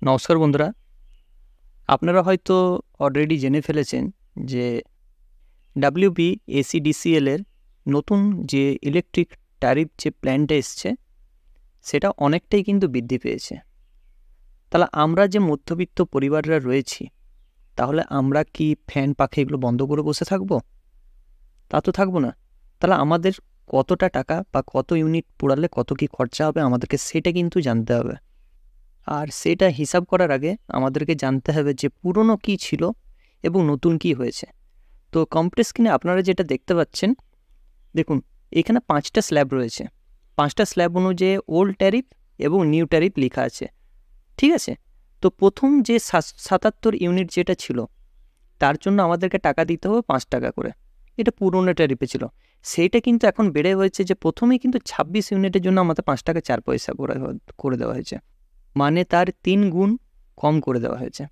নমস্কার বন্ধুরা, আপনারা হয়তো অলরেডি জেনে ফেলেছেন যে WBACDCL এর নতুন যে ইলেকট্রিক ট্যারিফ যে প্ল্যানটা এসছে সেটা অনেকটাই কিন্তু বৃদ্ধি পেয়েছে। তাহলে আমরা যে মধ্যবিত্ত পরিবাররা রয়েছি, তাহলে আমরা কি ফ্যান পাখা এগুলো বন্ধ করে বসে থাকবো? তা তো থাকবো না। তাহলে আমাদের কতটা টাকা বা কত ইউনিট পোড়ালে কত কি খরচা হবে আমাদেরকে সেটা কিন্তু জানতে হবে। আর সেটা হিসাব করার আগে আমাদেরকে জানতে হবে যে পুরনো কী ছিল এবং নতুন কী হয়েছে। তো কম্পিউটার স্ক্রিনে আপনারা যেটা দেখতে পাচ্ছেন, দেখুন এখানে 5টা স্ল্যাব রয়েছে। 5টা স্ল্যাব অনুযায়ী ওল্ড ট্যারিফ এবং নিউ ট্যারিফ লেখা আছে, ঠিক আছে? তো প্রথম যে 77 ইউনিট যেটা ছিল তার জন্য আমাদেরকে টাকা দিতে হবে 5 টাকা করে। এটা পুরনো ট্যারিফে ছিল। সেইটা কিন্তু এখন বেড়ে হয়েছে যে প্রথমেই কিন্তু 26 ইউনিটের জন্য আমাদের 5 টাকা 4 পয়সা করে দেওয়া হয়েছে, মানে তার 3 গুণ কম করে দেওয়া হয়েছে।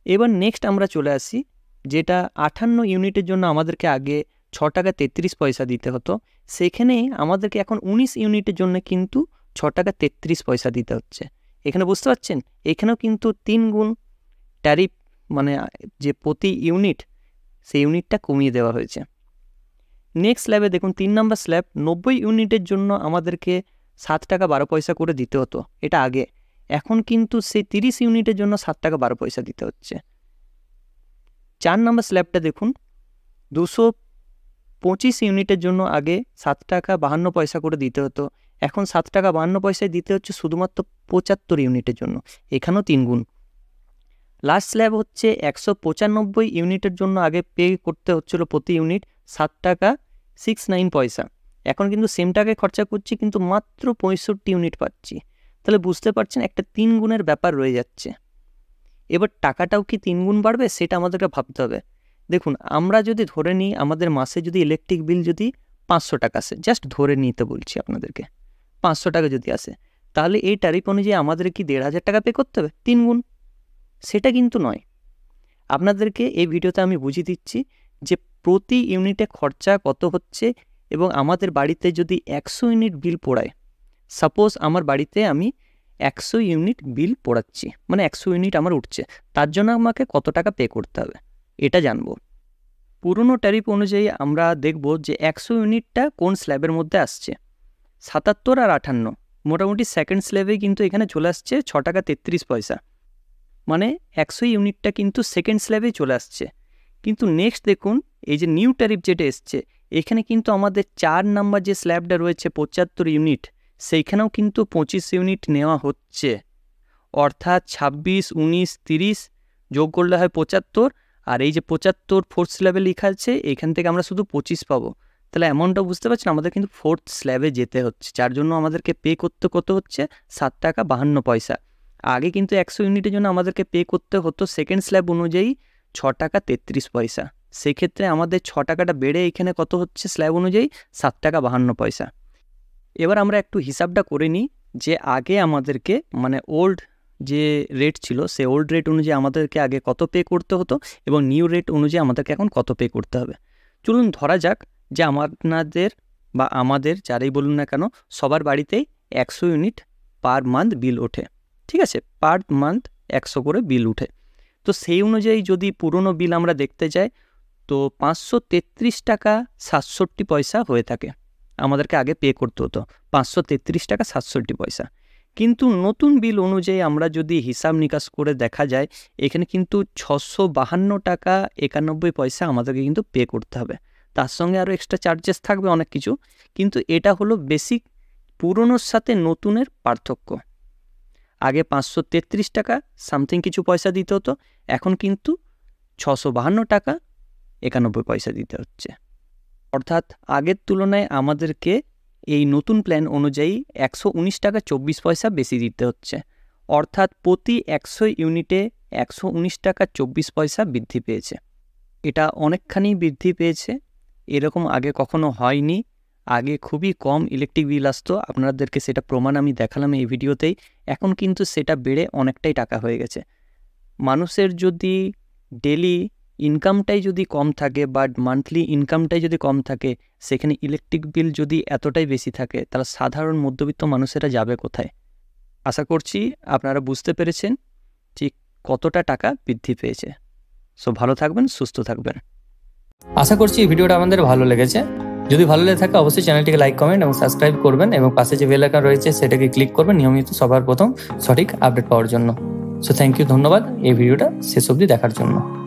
এবার নেক্সট আমরা চলে আসি, যেটা 58 ইউনিটের জন্য আমাদেরকে আগে 6 টাকা 33 পয়সা দিতে হতো, সেখানে আমাদেরকে এখন 19 ইউনিটের জন্য কিন্তু 6 টাকা 33 পয়সা দিতে হচ্ছে। এখানে বুঝতে পারছেন, এখানেও কিন্তু 3 গুণ ট্যারিফ, মানে যে প্রতি ইউনিট সেই ইউনিটটা কমিয়ে দেওয়া হয়েছে। নেক্সট স্ল্যাবে দেখুন 3 নম্বর স্ল্যাব, 90 ইউনিটের জন্য আমাদেরকে 7 টাকা 12 পয়সা করে দিতে হতো, এটা আগে। এখন কিন্তু সেই 30 ইউনিটের জন্য 7 টাকা 12 পয়সা দিতে হচ্ছে। 4 নম্বর স্ল্যাবটা দেখুন, 225 ইউনিটের জন্য আগে 7 টাকা 52 পয়সা করে দিতে হতো, এখন 7 টাকা 52 পয়সায় দিতে হচ্ছে শুধুমাত্র 75 ইউনিটের জন্য, এখানেও 3 গুণ। লাস্ট স্ল্যাব হচ্ছে 195 ইউনিটের জন্য আগে পে করতে হচ্ছিল প্রতি ইউনিট 7 টাকা 69 পয়সা, এখন কিন্তু সেম টাকায় খরচা করছি কিন্তু মাত্র 65 ইউনিট পাচ্ছি। তাহলে বুঝতে পারছেন একটা 3 গুণের ব্যাপার রয়ে যাচ্ছে। এবার টাকাটাও কি 3 গুণ বাড়বে সেটা আমাদেরকে ভাবতে হবে। দেখুন, আমরা যদি ধরে নিই আমাদের মাসে যদি ইলেকট্রিক বিল যদি 500 টাকা আসে, জাস্ট ধরে নিতে বলছি আপনাদেরকে, 500 টাকা যদি আসে, তাহলে এই ট্যারিফ অনুযায়ী আমাদের কি 1,500 টাকা পে করতে হবে? 3 গুণ। সেটা কিন্তু নয়। আপনাদেরকে এই ভিডিওতে আমি বুঝিয়ে দিচ্ছি যে প্রতি ইউনিটে খরচা কত হচ্ছে, এবং আমাদের বাড়িতে যদি 100 ইউনিট বিল পোড়ায়, সাপোজ আমার বাড়িতে আমি 100 ইউনিট বিল পোড়াচ্ছি, মানে 100 ইউনিট আমার উঠছে, তার জন্য আমাকে কত টাকা পে করতে হবে এটা জানবো। পুরনো ট্যারিফ অনুযায়ী আমরা দেখব যে 100 ইউনিটটা কোন স্ল্যাবের মধ্যে আসছে। 77 আর 58 মোটামুটি সেকেন্ড স্ল্যাবে কিন্তু এখানে চলে আসছে 6 টাকা 33 পয়সা, মানে 100 ইউনিটটা কিন্তু সেকেন্ড স্ল্যাবেই চলে আসছে। কিন্তু নেক্সট দেখুন, এই যে নিউ ট্যারিফ যেটা এসছে, এখানে কিন্তু আমাদের 4 নাম্বার যে স্ল্যাবটা রয়েছে 75 ইউনিট, সেইখানেও কিন্তু 25 ইউনিট নেওয়া হচ্ছে, অর্থাৎ 26, 19, 30 যোগ করলে হয় 75, আর এই যে 75 ফোর্থ স্ল্যাবে লেখা আছে, এখান থেকে আমরা শুধু 25 পাবো। তাহলে অ্যামাউন্টটা বুঝতে পারছেন, আমাদের কিন্তু ফোর্থ স্ল্যাবে যেতে হচ্ছে, যার জন্য আমাদেরকে পে করতে কত হচ্ছে 7 টাকা 52 পয়সা। আগে কিন্তু 100 ইউনিটের জন্য আমাদেরকে পে করতে হতো সেকেন্ড স্ল্যাব অনুযায়ী 6 টাকা 33 পয়সা। সেক্ষেত্রে আমাদের 6 টাকাটা বেড়ে এখানে কত হচ্ছে স্ল্যাব অনুযায়ী 7 টাকা 52 পয়সা। এবার আমরা একটু হিসাবটা করে নিই যে আগে আমাদেরকে, মানে ওল্ড যে রেট ছিল সে ওল্ড রেট অনুযায়ী আমাদেরকে আগে কত পে করতে হতো এবং নিউ রেট অনুযায়ী আমাদেরকে এখন কত পে করতে হবে। চলুন ধরা যাক যে আপনাদের বা আমাদের যারাই বলুন না কেন, সবার বাড়িতেই 100 ইউনিট পার মান্থ বিল ওঠে, ঠিক আছে? পার মান্থ 100 করে বিল উঠে। তো সেই অনুযায়ী যদি পুরনো বিল আমরা দেখতে যাই, তো 533 টাকা 67 পয়সা হয়ে থাকে, আমাদেরকে আগে পে করতে হতো 533 টাকা 67 পয়সা। কিন্তু নতুন বিল অনুযায়ী আমরা যদি হিসাব নিকাশ করে দেখা যায়, এখানে কিন্তু 652 টাকা 91 পয়সা আমাদেরকে কিন্তু পে করতে হবে। তার সঙ্গে আরও এক্সট্রা চার্জেস থাকবে অনেক কিছু, কিন্তু এটা হলো বেসিক পুরনোর সাথে নতুনের পার্থক্য। আগে 533 টাকা সামথিং কিছু পয়সা দিতে হতো, এখন কিন্তু 652 টাকা 91 পয়সা দিতে হচ্ছে। অর্থাৎ আগের তুলনায় আমাদেরকে এই নতুন প্ল্যান অনুযায়ী 119 টাকা 24 পয়সা বেশি দিতে হচ্ছে, অর্থাৎ প্রতি 100 ইউনিটে 119 টাকা 24 পয়সা বৃদ্ধি পেয়েছে। এটা অনেকখানি বৃদ্ধি পেয়েছে, এরকম আগে কখনো হয়নি। আগে খুবই কম ইলেকট্রিক বিল আসতো, আপনাদেরকে সেটা প্রমাণ আমি দেখালাম এই ভিডিওতেই। এখন কিন্তু সেটা বেড়ে অনেকটাই টাকা হয়ে গেছে। মানুষের যদি ডেলি ইনকামটাই যদি কম থাকে বা মান্থলি ইনকামটাই যদি কম থাকে, সেখানে ইলেকট্রিক বিল যদি এতটাই বেশি থাকে, তাহলে সাধারণ মধ্যবিত্ত মানুষেরা যাবে কোথায়? আশা করছি আপনারা বুঝতে পেরেছেন ঠিক কতটা টাকা বৃদ্ধি পেয়েছে। সো ভালো থাকবেন, সুস্থ থাকবেন। আশা করছি এই ভিডিওটা আমাদের ভালো লেগেছে। যদি ভালো লেগে থাকে অবশ্যই চ্যানেলটিকে লাইক, কমেন্ট এবং সাবস্ক্রাইব করবেন এবং পাশে যে বেল আইকন রয়েছে সেটাকে ক্লিক করবেন নিয়মিত সবার প্রথম সঠিক আপডেট পাওয়ার জন্য। সো থ্যাংক ইউ, ধন্যবাদ এই ভিডিওটা শেষ অবধি দেখার জন্য।